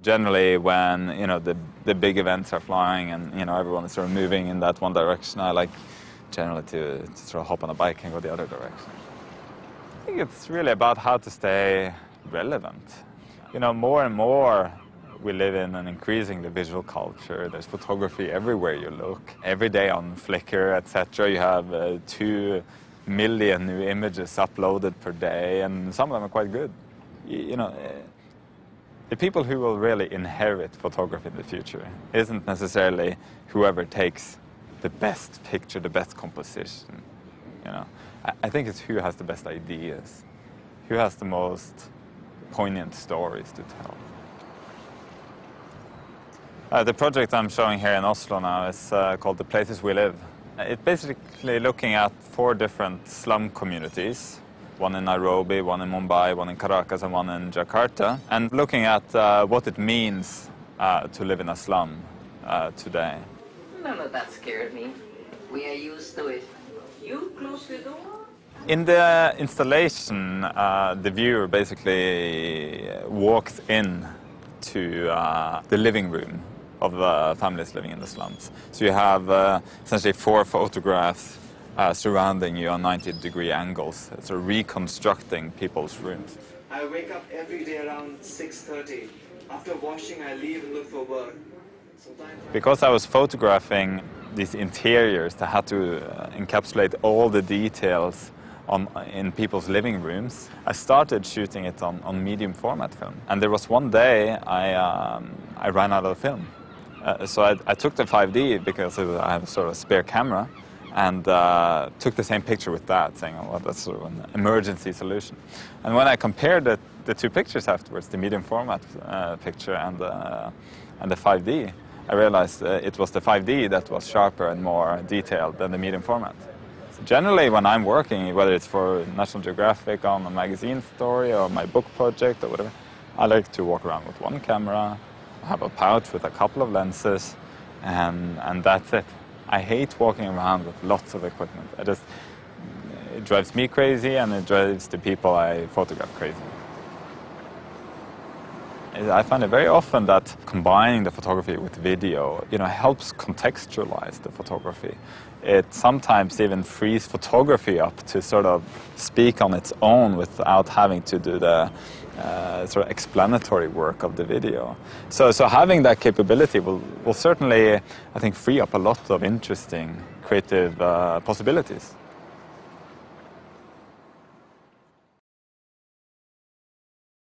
Generally, when the big events are flying and everyone is sort of moving in that one direction, I like generally to sort of hop on a bike and go the other direction. I think it's really about how to stay relevant. More and more we live in an increasingly visual culture. There's photography everywhere you look. Every day on Flickr, etc., you have 2 million new images uploaded per day, and some of them are quite good. The people who will really inherit photography in the future isn't necessarily whoever takes the best picture, the best composition. I think it's who has the best ideas, who has the most poignant stories to tell. The project I'm showing here in Oslo now is called The Places We Live. It's basically looking at 4 different slum communities. One in Nairobi, one in Mumbai, one in Caracas and one in Jakarta, and looking at what it means to live in a slum today. None of that scared me. We are used to it. You close the door? In the installation, the viewer basically walks in to the living room of the families living in the slums. So you have essentially 4 photographs surrounding you on 90-degree angles, so reconstructing people's rooms. I wake up every day around 6:30. After washing, I leave and look for work. Because I was photographing these interiors that had to encapsulate all the details in people's living rooms, I started shooting it on medium format film. And there was one day I ran out of film. So I took the 5D because I have a sort of spare camera, and took the same picture with that, saying, oh, well, that's sort of an emergency solution. And when I compared the 2 pictures afterwards, the medium format picture and the 5D, I realized it was the 5D that was sharper and more detailed than the medium format. So generally, when I'm working, whether it's for National Geographic on a magazine story or my book project or whatever, I like to walk around with one camera, have a pouch with a couple of lenses, and that's it. I hate walking around with lots of equipment. It drives me crazy, and it drives the people I photograph crazy. I find it very often that combining the photography with video, helps contextualize the photography. It sometimes even frees photography up to sort of speak on its own without having to do the sort of explanatory work of the video. So having that capability will certainly, I think, free up a lot of interesting creative possibilities.